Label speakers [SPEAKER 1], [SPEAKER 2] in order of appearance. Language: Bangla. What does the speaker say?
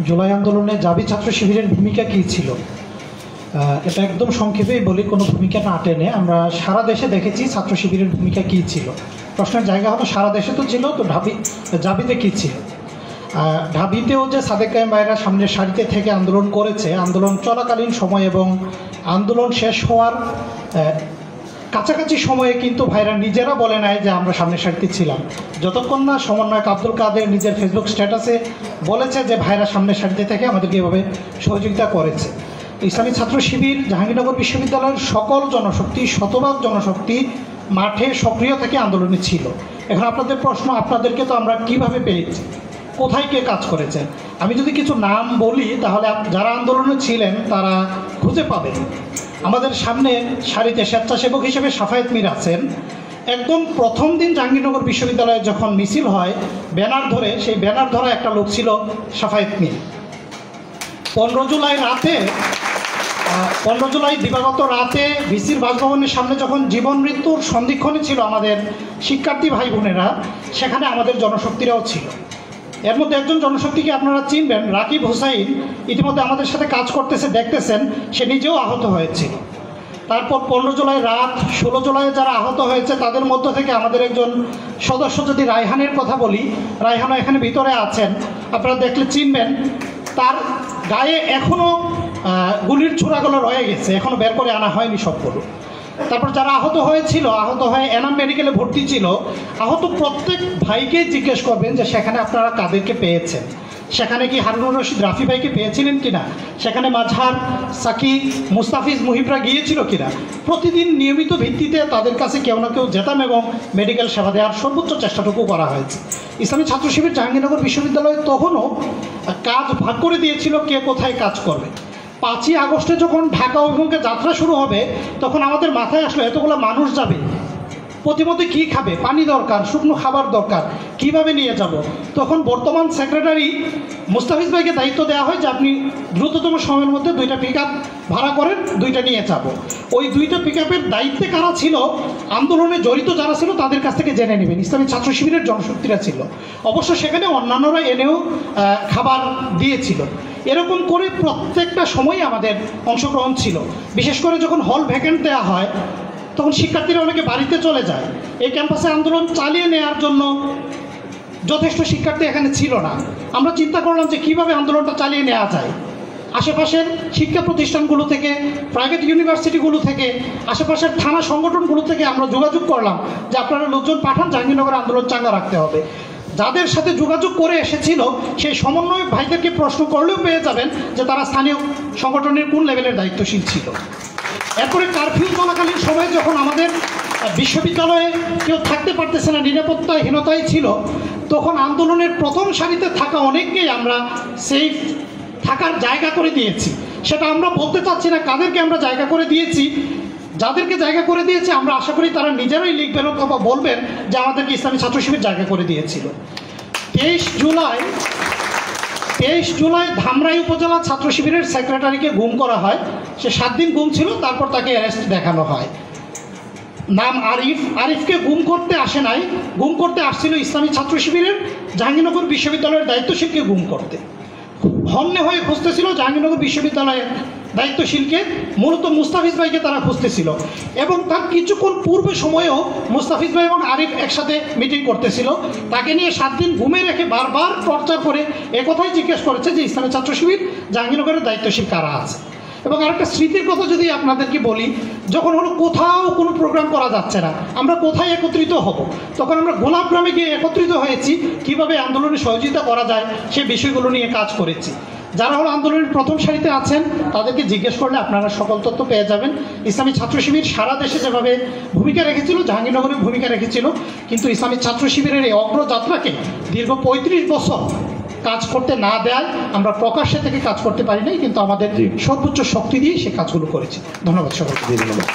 [SPEAKER 1] জুলাই আন্দোলনে জাবি ছাত্র শিবিরের ভূমিকা কী ছিল? এটা একদম সংক্ষেপেই বলি, কোনো ভূমিকা না টেনে। আমরা সারা দেশে দেখেছি ছাত্র শিবিরের ভূমিকা কী ছিল। প্রশ্নের জায়গা হলো সারা দেশে তো ছিল, তো জাবিতে কী ছিল? ঢাবিতেও যে সাদেক কায়েম ভাইরা সামনের সারিতে থেকে আন্দোলন করেছে, আন্দোলন চলাকালীন সময় এবং আন্দোলন শেষ হওয়ার কাছাকাছি সময়ে কিন্তু ভাইরা নিজেরা বলে নাই যে আমরা সামনের সারিতে ছিলাম। যতক্ষণ না সমন্বয়ক আব্দুল কাদের নিজের ফেসবুক স্ট্যাটাসে বলেছে যে ভাইরা সামনের সারিতে থেকে আমাদেরকে এভাবে সহযোগিতা করেছে। ইসলামী ছাত্র শিবির জাহাঙ্গীরনগর বিশ্ববিদ্যালয়ের সকল জনশক্তি, শতভাগ জনশক্তি মাঠে সক্রিয় থেকে আন্দোলনে ছিল। এখন আপনাদের প্রশ্ন, আপনাদেরকে তো আমরা কিভাবে পেয়েছি, কোথায় কে কাজ করেছেন? আমি যদি কিছু নাম বলি তাহলে যারা আন্দোলনে ছিলেন তারা খুঁজে পাবেন। আমাদের সামনে সারিতে স্বেচ্ছাসেবক হিসেবে সাফায়েত মীর আছেন। একদম প্রথম দিন জাহাঙ্গীরনগর বিশ্ববিদ্যালয়ে যখন মিছিল হয় ব্যানার ধরে, সেই ব্যানার ধরা একটা লোক ছিল সাফায়েত মীর। 15 জুলাই দিবাগত রাতে ভিসির বাসভবনের সামনে যখন জীবন মৃত্যুর সন্ধিক্ষণে ছিল আমাদের শিক্ষার্থী ভাই বোনেরা, সেখানে আমাদের জনশক্তিরাও ছিল। এর মধ্যে একজন জনশক্তিকে আপনারা চিনবেন, রাকিব হুসাইন, ইতিমধ্যে আমাদের সাথে কাজ করতেছে, দেখতেছেন, সে নিজেও আহত হয়েছিল। তারপর 15 জুলাই রাত, 16 জুলাই যারা আহত হয়েছে তাদের মধ্য থেকে আমাদের একজন সদস্য, যদি রায়হানের কথা বলি, রায়হানও এখানে ভিতরে আছেন, আপনারা দেখলে চিনবেন। তার গায়ে এখনও গুলির ছোড়াগুলো রয়ে গেছে, এখনও বের করে আনা হয়নি সবগুলো। তারপর যারা আহত হয়েছিল, আহত হয়ে এনাম মেডিকেলে ভর্তি ছিল, আহত প্রত্যেক ভাইকে জিজ্ঞেস করবেন যে সেখানে আপনারা কাদেরকে পেয়েছেন, সেখানে কি হারুনুর রশিদ রাফি ভাইকে পেয়েছিলেন কিনা, সেখানে মাঝহার, সাকি, মুস্তাফিজ, মুহিবরা গিয়েছিল কিনা। প্রতিদিন নিয়মিত ভিত্তিতে তাদের কাছে কেউ না কেউ যেতাম এবং মেডিকেল সেবা দেওয়ার সর্বোচ্চ চেষ্টাটুকু করা হয়েছে। ইসলামী ছাত্র শিবির জাহাঙ্গীরনগর বিশ্ববিদ্যালয় তখনও কাজ ভাগ করে দিয়েছিল কে কোথায় কাজ করবে। 5ই আগস্টে যখন ঢাকা অভিমুখে যাত্রা শুরু হবে তখন আমাদের মাথায় আসলো এতগুলো মানুষ যাবে, প্রতিমধ্যে কী খাবে, পানি দরকার, শুকনো খাবার দরকার, কিভাবে নিয়ে যাব। তখন বর্তমান সেক্রেটারি মুস্তাফিজ ভাইকে দায়িত্ব দেওয়া হয় যে আপনি দ্রুততম সময়ের মধ্যে 2টা পিকআপ ভাড়া করেন, 2টা নিয়ে যাব। ওই 2টা পিকআপের দায়িত্বে কারা ছিল, আন্দোলনে জড়িত যারা ছিল তাদের কাছ থেকে জেনে নেবেন। ইসলামী ছাত্র শিবিরের জনশক্তিরা ছিল, অবশ্য সেখানে অন্যান্যরা এনেও খাবার দিয়েছিল। এরকম করে প্রত্যেকটা সময় আমাদের অংশগ্রহণ ছিল। বিশেষ করে যখন হল ভ্যাকেন্ট দেওয়া হয় তখন শিক্ষার্থীরা অনেকে বাড়িতে চলে যায়। এই ক্যাম্পাসে আন্দোলন চালিয়ে নেওয়ার জন্য যথেষ্ট শিক্ষার্থী এখানে ছিল না। আমরা চিন্তা করলাম যে কীভাবে আন্দোলনটা চালিয়ে নেওয়া যায়। আশেপাশের শিক্ষা প্রতিষ্ঠানগুলো থেকে, প্রাইভেট ইউনিভার্সিটিগুলো থেকে, আশেপাশের থানা সংগঠনগুলো থেকে আমরা যোগাযোগ করলাম যে আপনারা লোকজন পাঠান, জাহাঙ্গীরনগর আন্দোলন চাঙ্গা রাখতে হবে। যাদের সাথে যোগাযোগ করে এসেছিল সেই সমন্বয়ক ভাইদেরকে প্রশ্ন করলেও পেয়ে যাবেন যে তারা স্থানীয় সংগঠনের কোন লেভেলের দায়িত্বশীল ছিল। এরপরে কারফিউ চলাকালীন সময়ে যখন আমাদের বিশ্ববিদ্যালয়ে কেউ থাকতে পারতেছে না, নিরাপত্তাহীনতাই ছিল, তখন আন্দোলনের প্রথম সারিতে থাকা অনেককেই আমরা সেফ থাকার জায়গা করে দিয়েছি। সেটা আমরা বলতে চাচ্ছি না কাদেরকে আমরা জায়গা করে দিয়েছি। যাদেরকে জায়গা করে দিয়েছে আমরা আশা করি তারা নিজেরাই লিখবেন অথবা বলবেন যে আমাদেরকে ইসলামী ছাত্র শিবির জায়গা করে দিয়েছিল। 23 জুলাই ধামরাই উপজেলা ছাত্র শিবিরের সেক্রেটারিকে গুম করা হয়। সে 7 দিন গুম ছিল, তারপর তাকে অ্যারেস্ট দেখানো হয়। নাম আরিফকে গুম করতে আসে নাই, গুম করতে আসছিল ইসলামী ছাত্র শিবিরের জাহাঙ্গীরনগর বিশ্ববিদ্যালয়ের দায়িত্বশীলকে গুম করতে। হন্যে হয়ে খুঁজতেছিল জাহাঙ্গীরনগর বিশ্ববিদ্যালয়ের দায়িত্বশীলকে, মূলত মুস্তাফিজ ভাইকে তারা খুঁজতেছিল। এবং তার কিছুক্ষণ পূর্বে সময়েও মুস্তাফিজ ভাই এবং আরিফ একসাথে মিটিং করতেছিল। তাকে নিয়ে 7 দিন ঘুমে রেখে বারবার টর্চার করে একথাই জিজ্ঞেস করেছে যে ইসলামী ছাত্র শিবির জাহাঙ্গীরনগরের দায়িত্বশীল কারা আছে। এবং আরেকটা স্মৃতির কথা যদি আপনাদেরকে বলি, যখন হলো কোথাও কোনো প্রোগ্রাম করা যাচ্ছে না, আমরা কোথায় একত্রিত হব, তখন আমরা গোলাপগ্রামে গিয়ে একত্রিত হয়েছি, কিভাবে আন্দোলনে সহযোগিতা করা যায় সেই বিষয়গুলো নিয়ে কাজ করেছি। যারা হলো আন্দোলনের প্রথম সারিতে আছেন তাদেরকে জিজ্ঞেস করলে আপনারা সকল তথ্য পেয়ে যাবেন। ইসলামী ছাত্র শিবির সারা দেশে যেভাবে ভূমিকা রেখেছিল, জাহাঙ্গীরনগরে ভূমিকা রেখেছিল, কিন্তু ইসলামী ছাত্র শিবিরের এই অগ্রযাত্রাকে দীর্ঘ 35 বছর কাজ করতে না দেয় আমরা প্রকাশ্যে থেকে কাজ করতে পারি নাই, কিন্তু আমাদের সর্বোচ্চ শক্তি দিয়ে সে কাজগুলো করেছি। ধন্যবাদ সকলকে।
[SPEAKER 2] ধন্যবাদ।